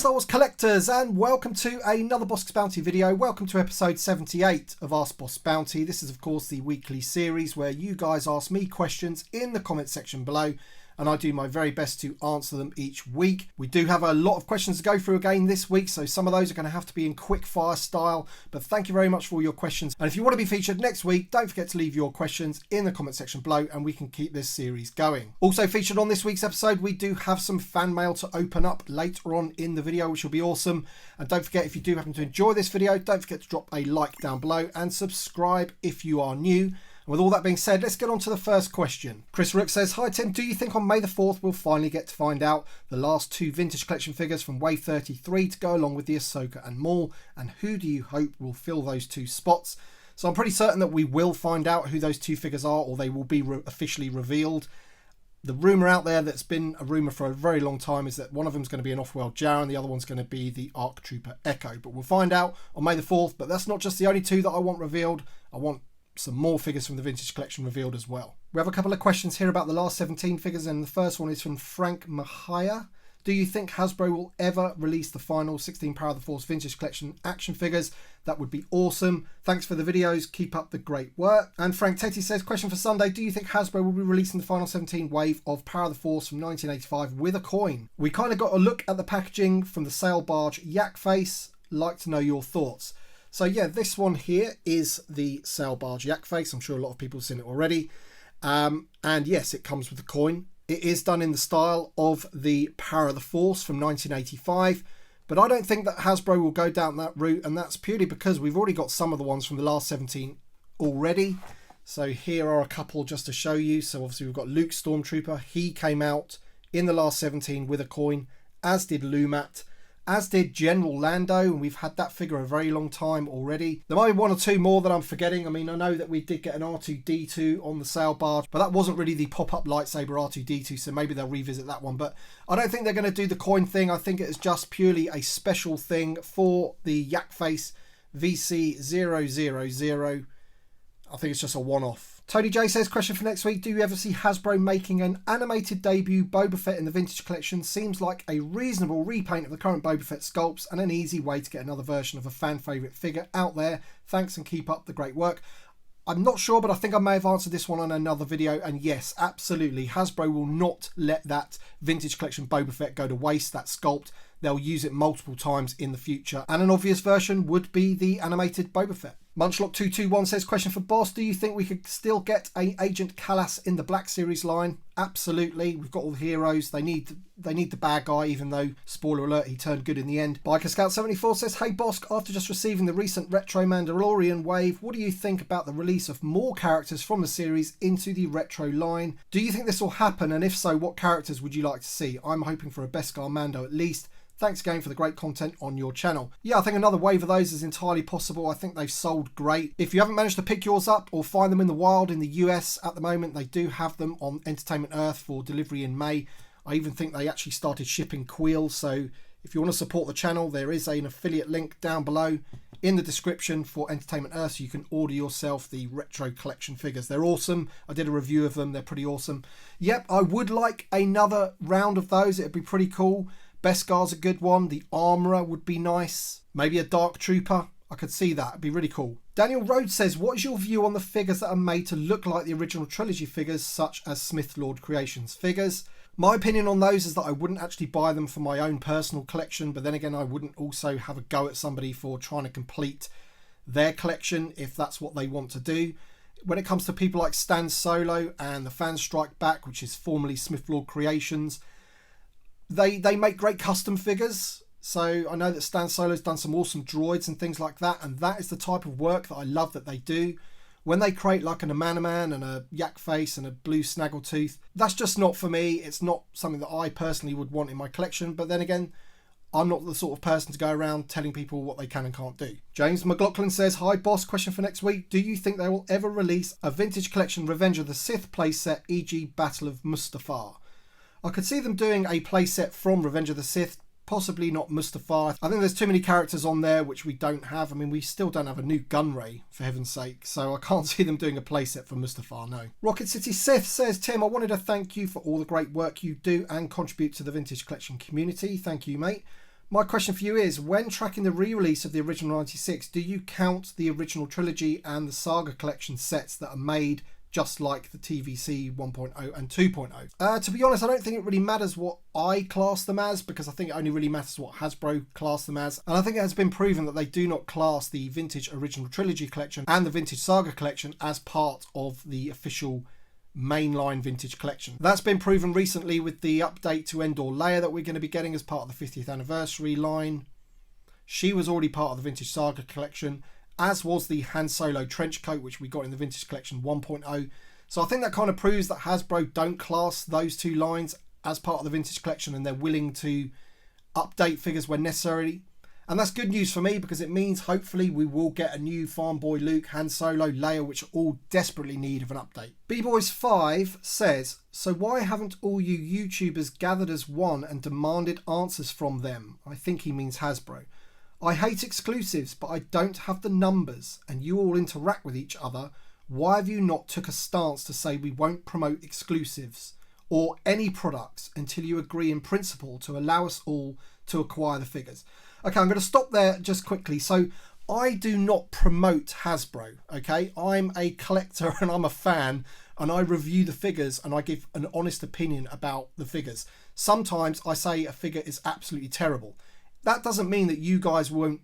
Star Wars collectors, and welcome to another Bossk's Bounty video. Welcome to episode 78 of Ask Boss Bounty. This is of course the weekly series where you guys ask me questions in the comment section below, and I do my very best to answer them each week. We do have a lot of questions to go through again this week, so some of those are going to have to be in quick fire style, but thank you very much for all your questions. And if you want to be featured next week, don't forget to leave your questions in the comment section below and we can keep this series going. Also featured on this week's episode, we do have some fan mail to open up later on in the video, which will be awesome. And don't forget, if you do happen to enjoy this video, don't forget to drop a like down below and subscribe if you are new. And with all that being said, let's get on to the first question. Chris Rook says, "Hi Tim, do you think on May the 4th we'll finally get to find out the last two vintage collection figures from Wave 33 to go along with the Ahsoka and Maul? And who do you hope will fill those two spots?" So I'm pretty certain that we will find out who those two figures are, or they will be officially revealed. The rumour out there that's been a rumour for a very long time is that one of them is going to be an Off-World Jar and the other one's going to be the ARC Trooper Echo. But we'll find out on May the 4th. But that's not just the only two that I want revealed. I want some more figures from the vintage collection revealed as well. We have a couple of questions here about the last 17 figures, and the first one is from Frank Mahaya. "Do you think Hasbro will ever release the final 16 Power of the Force vintage collection action figures? That would be awesome. Thanks for the videos. Keep up the great work." And Frank Tetty says, "Question for Sunday. Do you think Hasbro will be releasing the final 17 wave of Power of the Force from 1985 with a coin? We kind of got a look at the packaging from the sail barge yak face. Like to know your thoughts." So yeah, this one here is the sail barge yak face. I'm sure a lot of people have seen it already. And yes, it comes with a coin. It is done in the style of the Power of the Force from 1985. But I don't think that Hasbro will go down that route. And that's purely because we've already got some of the ones from the last 17 already. So here are a couple just to show you. So obviously we've got Luke Stormtrooper. He came out in the last 17 with a coin, as did Lumat, as did General Lando, and we've had that figure a very long time already. There might be one or two more that I'm forgetting. I mean, I know that we did get an R2-D2 on the sail barge, but that wasn't really the pop-up lightsaber R2-D2, so maybe they'll revisit that one. But I don't think they're going to do the coin thing. I think it is just purely a special thing for the Yak Face VC000. I think it's just a one-off. Tony J says, "Question for next week. Do you ever see Hasbro making an animated debut Boba Fett in the vintage collection? Seems like a reasonable repaint of the current Boba Fett sculpts and an easy way to get another version of a fan favourite figure out there. Thanks and keep up the great work." I'm not sure, but I think I may have answered this one on another video. And yes, absolutely. Hasbro will not let that vintage collection Boba Fett go to waste, that sculpt. They'll use it multiple times in the future. And an obvious version would be the animated Boba Fett. Munchlock221 says, "Question for Boss. Do you think we could still get a Agent Callas in the Black Series line?" Absolutely. We've got all the heroes. They need the bad guy, even though, spoiler alert, he turned good in the end. Biker Scout 74 says, "Hey Bossk, after just receiving the recent Retro Mandalorian wave, what do you think about the release of more characters from the series into the Retro line? Do you think this will happen? And if so, what characters would you like to see? I'm hoping for a Beskar Mando at least. Thanks again for the great content on your channel." Yeah, I think another wave of those is entirely possible. I think they've sold great. If you haven't managed to pick yours up or find them in the wild in the US at the moment, they do have them on Entertainment Earth for delivery in May. I even think they actually started shipping Queel. So if you want to support the channel, there is an affiliate link down below in the description for Entertainment Earth, so you can order yourself the retro collection figures. They're awesome. I did a review of them. They're pretty awesome. Yep, I would like another round of those. It'd be pretty cool. Beskar's a good one. The Armourer would be nice. Maybe a Dark Trooper. I could see that. It'd be really cool. Daniel Rhodes says, "What is your view on the figures that are made to look like the original trilogy figures, such as Smith Lord Creations figures?" My opinion on those is that I wouldn't actually buy them for my own personal collection, but then again, I wouldn't also have a go at somebody for trying to complete their collection if that's what they want to do. When it comes to people like Stan Solo and the Fan Strike Back, which is formerly Smith Lord Creations, they make great custom figures. So I know that Stan Solo's done some awesome droids and things like that, and that is the type of work that I love that they do. When they create like an Amanaman and a Yak Face and a Blue Snaggletooth, that's just not for me. It's not something that I personally would want in my collection. But then again, I'm not the sort of person to go around telling people what they can and can't do. James McLaughlin says, "Hi Boss, question for next week. Do you think they will ever release a vintage collection Revenge of the Sith playset, e.g. Battle of Mustafar?" I could see them doing a playset from Revenge of the Sith, possibly not Mustafar. I think there's too many characters on there which we don't have. I mean, we still don't have a new Gunray, for heaven's sake, so I can't see them doing a playset for Mustafar, no. Rocket City Sith says, "Tim, I wanted to thank you for all the great work you do and contribute to the vintage collection community." Thank you, mate. My question for you is, when tracking the re-release of the original 96, do you count the original trilogy and the Saga Collection sets that are made just like the TVC 1.0 and 2.0? To be honest, I don't think it really matters what I class them as, because I think it only really matters what Hasbro class them as. And I think it has been proven that they do not class the Vintage Original Trilogy Collection and the Vintage Saga Collection as part of the official mainline Vintage Collection. That's been proven recently with the update to Endor Leia that we're going to be getting as part of the 50th anniversary line. She was already part of the Vintage Saga Collection, as was the Han Solo trench coat, which we got in the Vintage Collection 1.0. So I think that kind of proves that Hasbro don't class those two lines as part of the Vintage Collection, and they're willing to update figures when necessary. And that's good news for me, because it means hopefully we will get a new Farm Boy Luke, Han Solo, Leia, which all desperately need of an update. B-Boys5 says, so why haven't all you YouTubers gathered as one and demanded answers from them? I think he means Hasbro. I hate exclusives, but I don't have the numbers, and you all interact with each other. Why have you not took a stance to say we won't promote exclusives or any products until you agree in principle to allow us all to acquire the figures? Okay, I'm going to stop there just quickly. So I do not promote Hasbro, okay? I'm a collector and I'm a fan, and I review the figures and I give an honest opinion about the figures. Sometimes I say a figure is absolutely terrible. That doesn't mean that you guys won't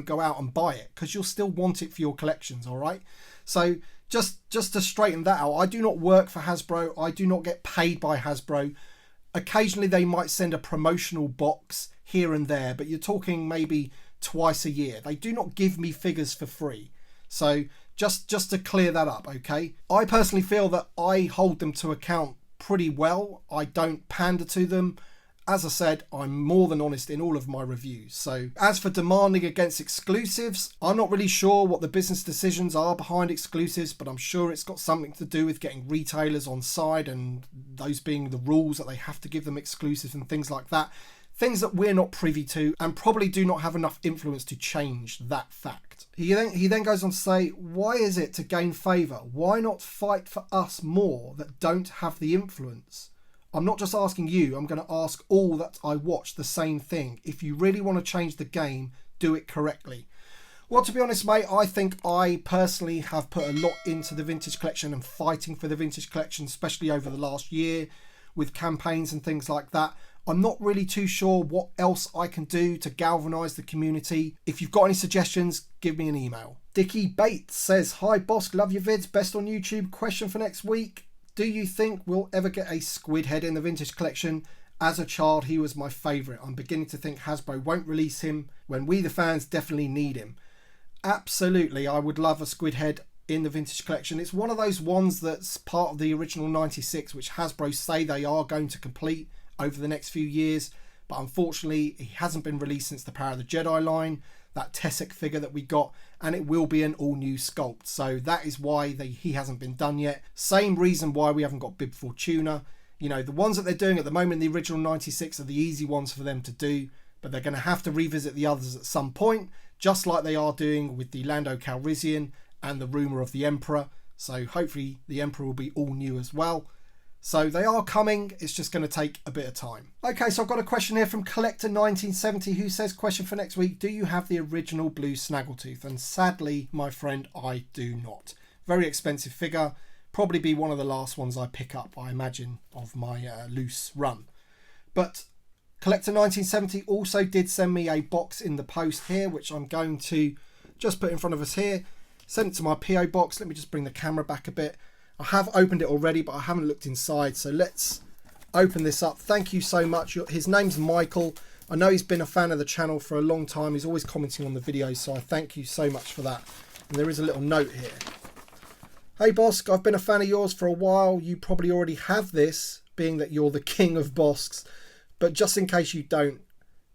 go out and buy it, because you'll still want it for your collections, all right? So just to straighten that out, I do not work for Hasbro. I do not get paid by Hasbro. Occasionally they might send a promotional box here and there, but you're talking maybe twice a year. They do not give me figures for free. So just to clear that up, okay? I personally feel that I hold them to account pretty well. I don't pander to them. As I said, I'm more than honest in all of my reviews. So as for demanding against exclusives, I'm not really sure what the business decisions are behind exclusives, but I'm sure it's got something to do with getting retailers on side, and those being the rules that they have to give them exclusives and things like that. Things that we're not privy to and probably do not have enough influence to change that fact. He then goes on to say, why is it to gain favour? Why not fight for us more that don't have the influence? I'm not just asking you, I'm going to ask all that I watch the same thing. If you really want to change the game, do it correctly. Well, to be honest, mate, I think I personally have put a lot into the Vintage Collection and fighting for the Vintage Collection, especially over the last year with campaigns and things like that. I'm not really too sure what else I can do to galvanise the community. If you've got any suggestions, give me an email. Dickie Bates says, hi Bossk, love your vids, best on YouTube. Question for next week. Do you think we'll ever get a Squid head in the Vintage Collection? As a child, he was my favourite. I'm beginning to think Hasbro won't release him when we, the fans, definitely need him. Absolutely, I would love a Squid head in the Vintage Collection. It's one of those ones that's part of the original 96, which Hasbro say they are going to complete over the next few years. But unfortunately, he hasn't been released since the Power of the Jedi line, that Tessek figure that we got, and it will be an all-new sculpt. So that is why he hasn't been done yet. Same reason why we haven't got Bib Fortuna. You know, the ones that they're doing at the moment, the original 96, are the easy ones for them to do, but they're going to have to revisit the others at some point, just like they are doing with the Lando Calrissian and the Rumour of the Emperor. So hopefully the Emperor will be all new as well. So they are coming, it's just going to take a bit of time. Okay, so I've got a question here from Collector1970 who says, question for next week, do you have the original Blue Snaggletooth? And sadly, my friend, I do not. Very expensive figure, probably be one of the last ones I pick up, I imagine, of my loose run. But Collector1970 also did send me a box in the post here, which I'm going to just put in front of us here. Send it to my PO box. Let me just bring the camera back a bit. I have opened it already, but I haven't looked inside, so let's open this up. Thank you so much. His name's Michael. I know he's been a fan of the channel for a long time. He's always commenting on the videos, so I thank you so much for that. And there is a little note here. Hey Bossk, I've been a fan of yours for a while. You probably already have this, being that you're the king of Bosks, but just in case you don't,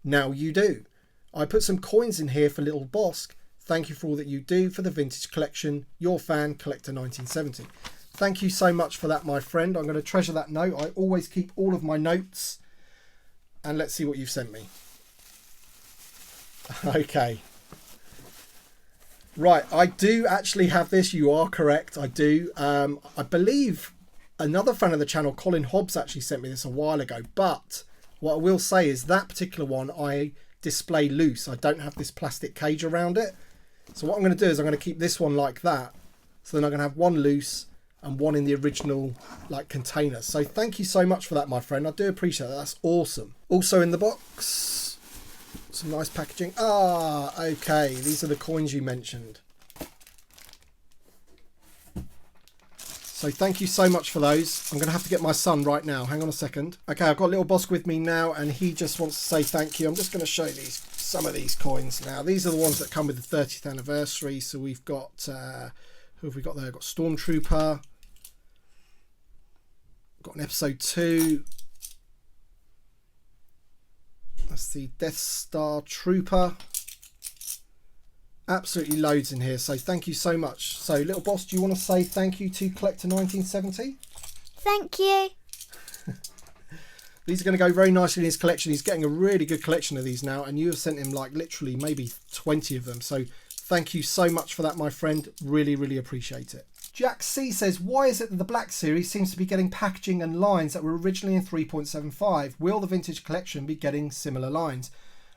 now you do. I put some coins in here for little Bossk. Thank you for all that you do for the Vintage Collection. Your fan, Collector1970. Thank you so much for that, my friend. I'm going to treasure that note. I always keep all of my notes. And let's see what you've sent me. Okay. Right, I do actually have this. You are correct. I do. I believe another fan of the channel, Colin Hobbs, actually sent me this a while ago. But what I will say is that particular one I display loose. I don't have this plastic cage around it. So what I'm going to do is I'm going to keep this one like that. So then I'm going to have one loose and one in the original like container. So thank you so much for that, my friend. I do appreciate that. That's awesome. Also in the box, some nice packaging. Ah, okay. These are the coins you mentioned. So thank you so much for those. I'm going to have to get my son right now. Hang on a second. Okay, I've got little Bossk with me now, and he just wants to say thank you. I'm just going to show you some of these coins now. These are the ones that come with the 30th anniversary. So we've got, who have we got there? We've got Stormtrooper. Got an episode 2. That's the Death Star Trooper. Absolutely loads in here, so thank you so much. So little boss, do you want to say thank you to Collector 1970? Thank you. These are going to go very nicely in his collection. He's getting a really good collection of these now, and you have sent him like literally maybe 20 of them. So thank you so much for that, my friend. Really, really appreciate it. Jack C says, why is it that the Black Series seems to be getting packaging and lines that were originally in 3.75? Will the Vintage Collection be getting similar lines?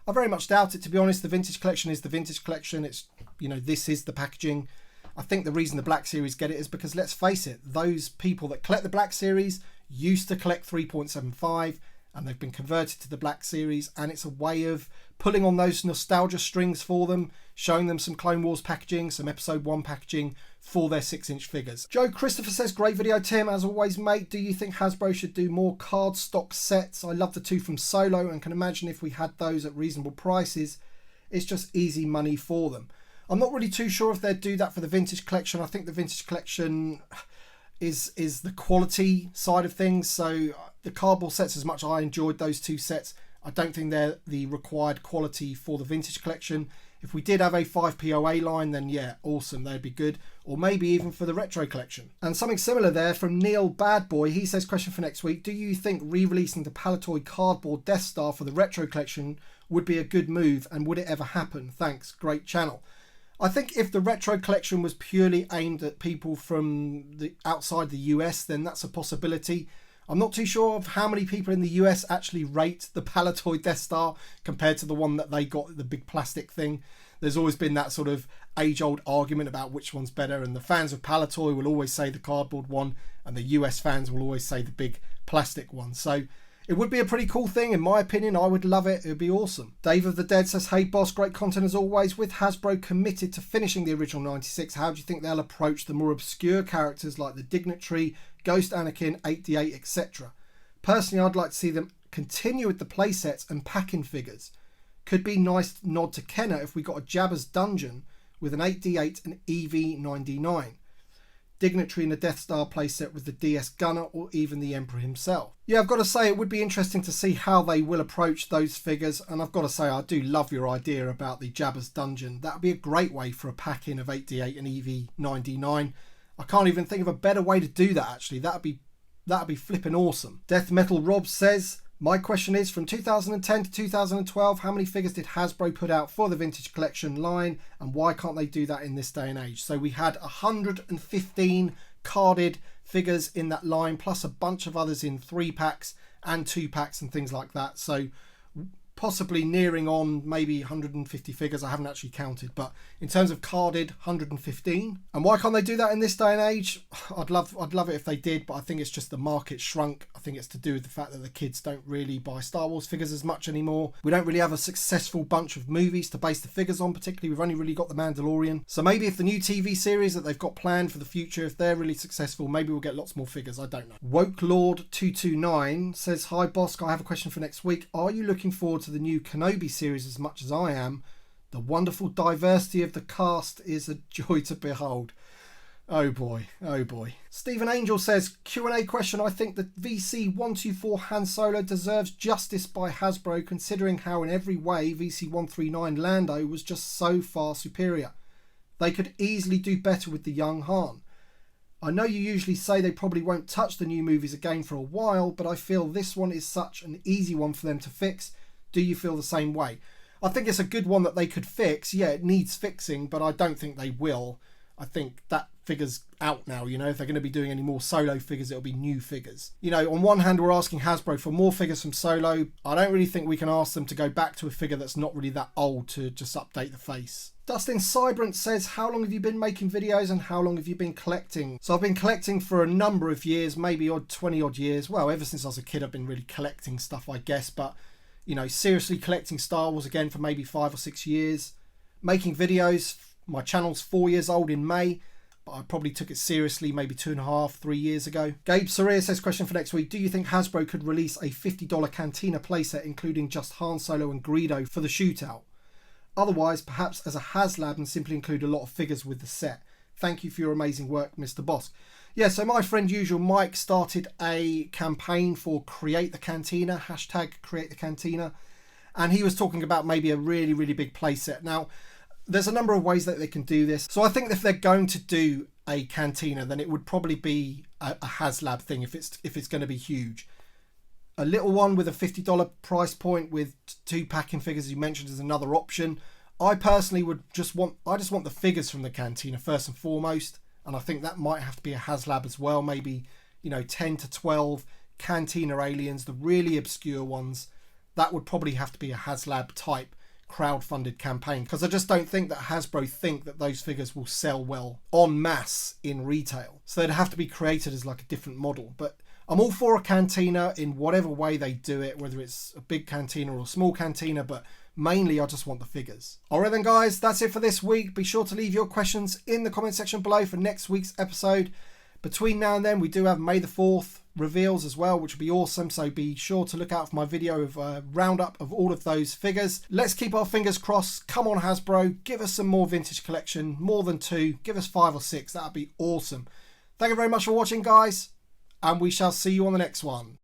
I very much doubt it, to be honest. The Vintage Collection is the Vintage Collection. It's, you know, this is the packaging. I think the reason the Black Series get it is because, let's face it, those people that collect the Black Series used to collect 3.75 and they've been converted to the Black Series, and it's a way of pulling on those nostalgia strings for them, showing them some Clone Wars packaging, some Episode 1 packaging for their 6-inch figures. Joe Christopher says, great video, Tim. As always, mate, do you think Hasbro should do more cardstock sets? I love the 2 from Solo and can imagine if we had those at reasonable prices, it's just easy money for them. I'm not really too sure if they'd do that for the Vintage Collection. I think the Vintage Collection is the quality side of things. So the cardboard sets, as much as I enjoyed those 2 sets, I don't think they're the required quality for the Vintage Collection. If we did have a 5POA line, then yeah, awesome, they'd be good. Or maybe even for the Retro Collection. And something similar there from Neil Badboy. He says, question for next week, do you think re-releasing the Palitoy cardboard Death Star for the Retro Collection would be a good move, and would it ever happen? Thanks, great channel. I think if the Retro Collection was purely aimed at people from the outside the US, then that's a possibility. I'm not too sure of how many people in the US actually rate the Palitoy Death Star compared to the one that they got, the big plastic thing. There's always been that sort of age-old argument about which one's better, and the fans of Palitoy will always say the cardboard one, and the US fans will always say the big plastic one. So it would be a pretty cool thing, in my opinion. I would love it. It would be awesome. Dave of the Dead says, hey boss, great content as always. With Hasbro committed to finishing the original 96, how do you think they'll approach the more obscure characters like the Dignitary, Ghost Anakin, 8D8, etc.? Personally, I'd like to see them continue with the playsets and pack-in figures. Could be nice nod to Kenner if we got a Jabba's Dungeon with an 8D8 and EV99. Dignitary in the Death Star playset with the DS Gunner, or even the Emperor himself. Yeah, I've got to say it would be interesting to see how they will approach those figures, and I've got to say I do love your idea about the Jabba's Dungeon. That would be a great way for a pack-in of 8D8 and EV99. I can't even think of a better way to do that, actually. That'd be flipping awesome. Death Metal Rob says, my question is, from 2010 to 2012, how many figures did Hasbro put out for the Vintage Collection line, and why can't they do that in this day and age? So we had 115 carded figures in that line, plus a bunch of others in 3-packs and 2-packs and things like that. So possibly nearing on maybe 150 figures. I haven't actually counted, but in terms of carded, 115. And why can't they do that in this day and age? I'd love it if they did, but I think it's just the market shrunk. I think it's to do with the fact that the kids don't really buy Star Wars figures as much anymore. We don't really have a successful bunch of movies to base the figures on, particularly we've only really got the Mandalorian. So maybe if the new TV series that they've got planned for the future, if they're really successful, maybe we'll get lots more figures. I don't know. Woke Lord 229 says, hi Bossk, I have a question for next week. Are you looking forward to the new Kenobi series as much as I am? The wonderful diversity of the cast is a joy to behold. Oh boy, oh boy. Stephen Angel says, Q&A question, I think the VC124 Han Solo deserves justice by Hasbro, considering how in every way VC139 Lando was just so far superior. They could easily do better with the young Han. I know you usually say they probably won't touch the new movies again for a while, but I feel this one is such an easy one for them to fix. Do you feel the same way? I think it's a good one that they could fix. Yeah, it needs fixing, but I don't think they will. I think that figures out now. You know, if they're going to be doing any more Solo figures, it'll be new figures. You know, on one hand, we're asking Hasbro for more figures from Solo. I don't really think we can ask them to go back to a figure that's not really that old to just update the face. Dustin Cybrant says, how long have you been making videos and how long have you been collecting? So I've been collecting for a number of years, maybe 20 odd years. Well, ever since I was a kid, I've been really collecting stuff, I guess. But, you know, seriously collecting Star Wars again for maybe 5 or 6 years. Making videos, my channel's 4 years old in May, but I probably took it seriously maybe 2.5, 3 years ago. Gabe Soria says, question for next week, do you think Hasbro could release a $50 Cantina playset including just Han Solo and Greedo for the shootout? Otherwise, perhaps as a HasLab and simply include a lot of figures with the set. Thank you for your amazing work, Mr. Bossk. Yeah, so my friend Usual Mike started a campaign for Create the Cantina, hashtag Create the Cantina, and he was talking about maybe a really, really big playset. Now, there's a number of ways that they can do this. So I think if they're going to do a Cantina, then it would probably be a HasLab thing if it's going to be huge. A little one with a $50 price point with 2 packing figures, as you mentioned, is another option. I personally would just want the figures from the Cantina first and foremost, and I think that might have to be a HasLab as well. Maybe, you know, 10 to 12 Cantina aliens, the really obscure ones. That would probably have to be a HasLab type crowd-funded campaign, because I just don't think that Hasbro think that those figures will sell well en masse in retail. So they'd have to be created as like a different model. But I'm all for a Cantina in whatever way they do it, whether it's a big Cantina or a small Cantina, but mainly I just want the figures. Alright then guys, that's it for this week. Be sure to leave your questions in the comment section below for next week's episode. Between now and then, we do have May the 4th reveals as well, which will be awesome, so be sure to look out for my video of a roundup of all of those figures. Let's keep our fingers crossed. Come on Hasbro, give us some more vintage collection, more than 2, give us 5 or 6, that'd be awesome. Thank you very much for watching guys, and we shall see you on the next one.